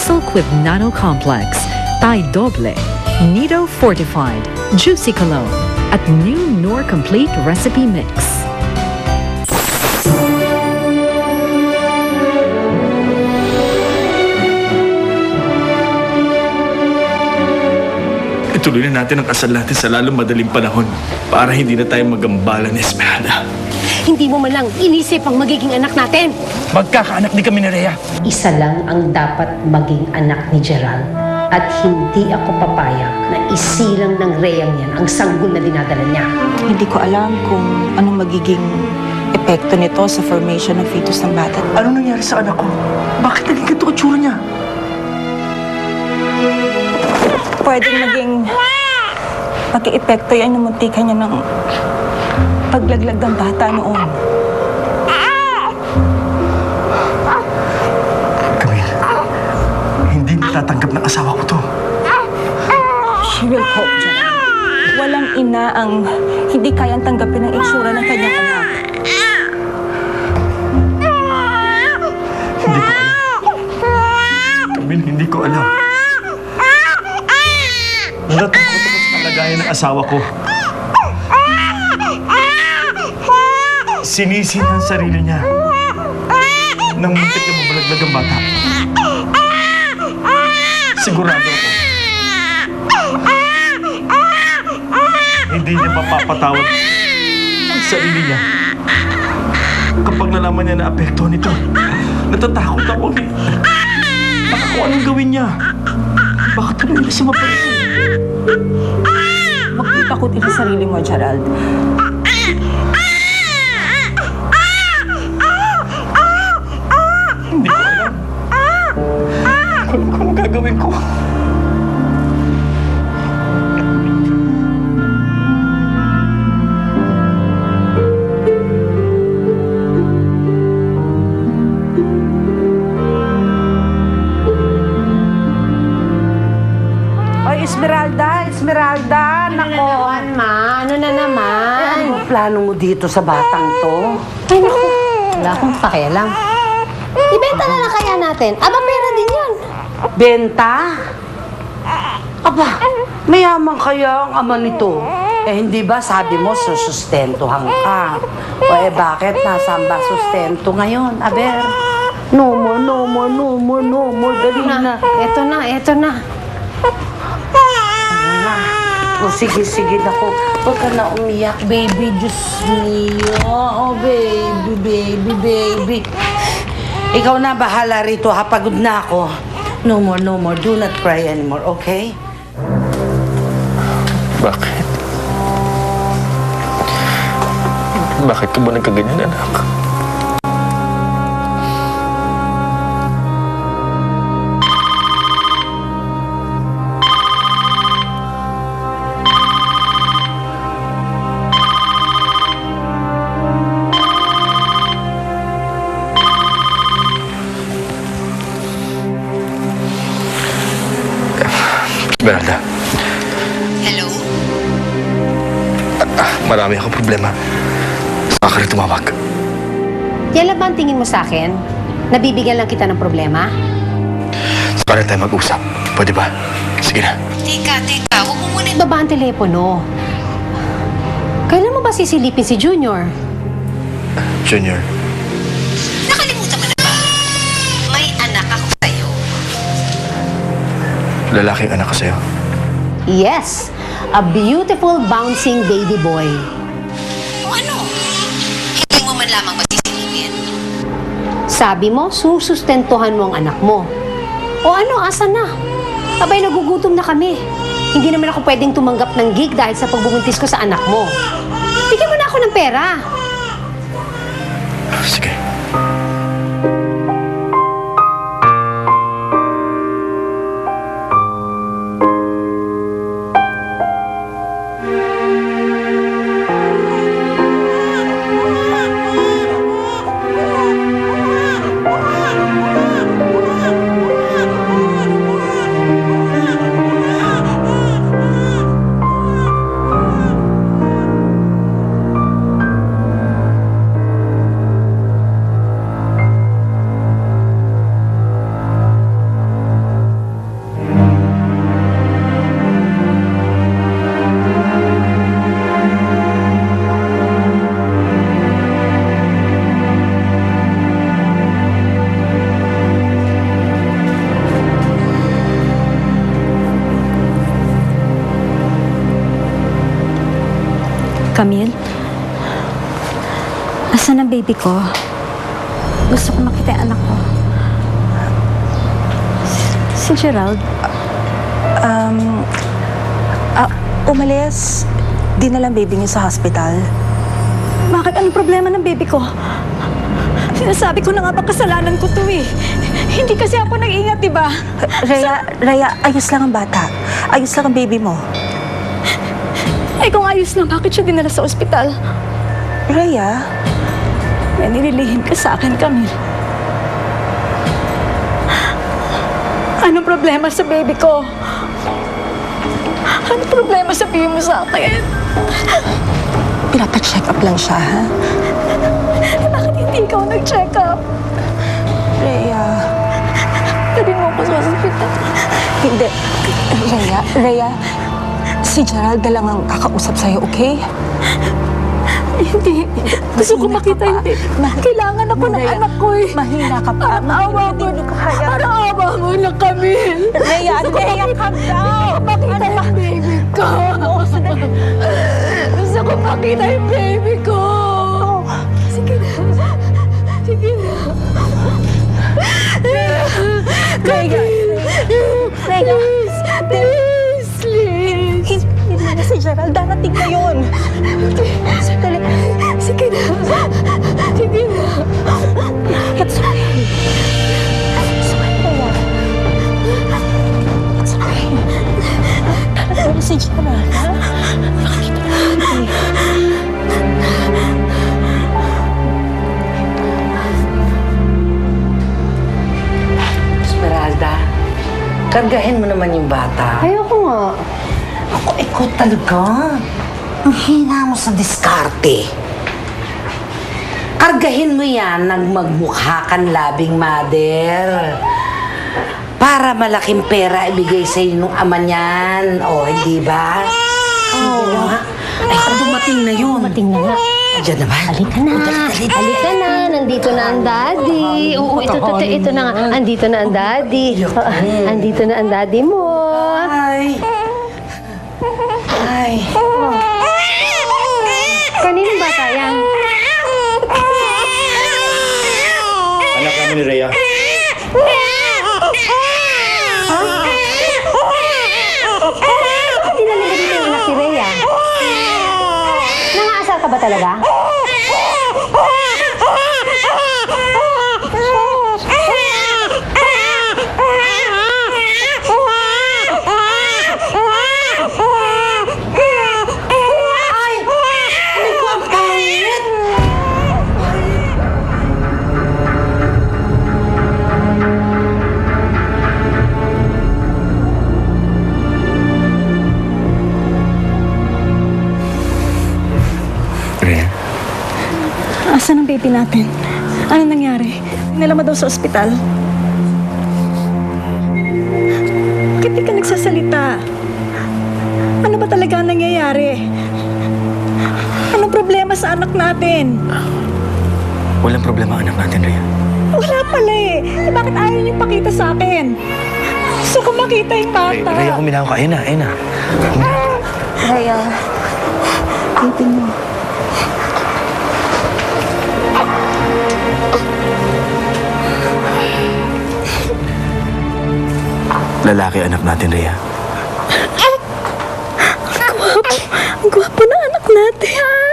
Silk with Nano Complex, Thai Doble, Nido Fortified, Juicy Cologne, at new Knorr Complete Recipe Mix. Ituloy na natin ang kasal natin sa lalong madaling panahon para hindi na tayo magambala ni Esmeralda. Hindi mo man lang inisip ang magiging anak natin. Magkakaanak din kami ni Rhea. Isa lang ang dapat maging anak ni Gerald. At hindi ako papayag na isilang ng Reyang yan ang sanggol na dinadala niya. Hindi ko alam kung anong magiging epekto nito sa formation ng fetus ng bata. Ano nangyari sa anak ko? Bakit naging ganito ang tsura niya? Pwedeng maging epekto yan ng muntikan niya ng paglaglag ng bata noon. Camille, hindi natatanggap ng asawa ko to. She will cope, John. Walang ina ang hindi kayang tanggapin ang itsura ng kanyang anak. Camille, hindi ko alam. Natatakot ako sa kalagayan ng asawa ko. Sinisi niya ang sarili niya nang muntik na mabalaglag ang bata. Sigurado ako. Hindi niya mapapatawad ang sarili niya. Kapag nalaman niya na apekto nito, natatakot ako eh. Baka kung anong gawin niya. Baka tuloy na siya mapalito. Huwag itakutin sa sarili mo, Gerald. Hindi ko alam. Kung anong gagawin ko. Esmeralda, nako. Ma, ano na naman? Ano ang plano mo dito sa batang to? Ay, naku. Wala akong pakialam. Ibenta na lang kaya natin. Aba, pera din yun. Benta? Aba, mayaman kaya ang ama nito. Eh, hindi ba sabi mo susustentuhan ka? O bakit nasaan ba sustento ngayon, Aber? No more, no more, no more, no more. Dali na. Eto na. O sige, nako. Huwag ka na umiyak, baby. Diyos mio. Oh, baby. Ikaw na bahala rito, ha? Pagod na ako. No more. Do not cry anymore, okay? Bakit? Bakit ka ba nagkaganyan, anak? Esmeralda. Hello? Marami akong problema. Saka ka rin tumawag. Yan lang ba ang tingin mo sa akin? Nabibigyan lang kita ng problema? Saka rin tayo mag-usap. Pwede ba? Sige na. Teka. Huwag mo muna ibaba ang telepono. Kailan mo ba sisilipin si Junior? Junior. Nakalimutan mo na ba? May anak ako sa'yo. Lalaking anak ko sa'yo. Yes, a beautiful bouncing baby boy. O ano? Hindi mo man lamang masisilipin. Sabi mo, susustentuhan mo ang anak mo. O ano, asan na? Abay, nagugutom na kami. Hindi naman ako pwedeng tumanggap ng gig dahil sa pagbubuntis ko sa anak mo. Bigyan mo na ako ng pera. Sige. Camille? Asan ang baby ko? Gusto ko makita yung anak ko. Si Gerald? Umalis. Dinalang baby niya sa hospital. Bakit? Anong problema ng baby ko? Sinasabi ko na nga ba kasalanan ko to eh. Hindi kasi ako nag-ingat, diba? Rhea, ayos lang ang bata. Ayos lang ang baby mo. Eh kung ayos lang, bakit siya dinala sa ospital? Rhea? May nililihim ka sa akin, Camille. Anong problema sa baby ko? Anong problema sabihin mo sa akin? Pinapacheck up lang siya, ha? Bakit hindi ikaw nag-check up? Rhea. Dali mo ako sa ospital. Hindi. Rhea. Si Gerald na lang ang kakausap sa'yo, okay? Hindi. Gusto ko makita yung baby. Kailangan ako ng anak ko eh. Mahina ka pa. Awa mo na. Awa mo na kami. Rhea, calm down. Makita yung baby ko. Gusto ko makita yung baby ko. Sige na. Sige na. Rhea. Please. Please. Please. Hindi na si Gerald. Darating na yun. Sandali. Sige na. Sige na. It's okay. It's okay. It's okay. Darating na si Gerald, ha? Makikita na natin. Esmeralda, kargahin mo naman yung bata. Ayoko nga. Ako, ikaw talaga. Ang hina mo sa diskarte. Kargahin mo yan nang magmukha kang labing mother. Para malaking pera ibigay sa inyo ng ama niyan. O, hindi ba? Oo. Ay, dumating na yun. Dumating na nga. Diyan naman. Halika na. Halika na. Nandito na ang daddy. Oo, ito na nga. Andito na ang daddy. Andito na ang daddy mo. Ay. Ay. Kaninong bata yan? Anak namin ni Rhea. Hindi na nila dito yung anak si Rhea. Nangaasal ka ba talaga? Rhea? Asan ang baby natin? Anong nangyari? Dinala mo daw sa ospital. Bakit di ka nagsasalita? Ano ba talaga ang nangyayari? Anong problema sa anak natin? Walang problema anak natin, Rhea. Wala pala eh. Bakit ayaw niyo pakita sa akin? Gusto ko makita yung bata. Rhea, huminaw ka. Ayun na, ayun na. Rhea, baby mo. Lalaki anak natin, Rhea. Ang gwapo ng anak natin.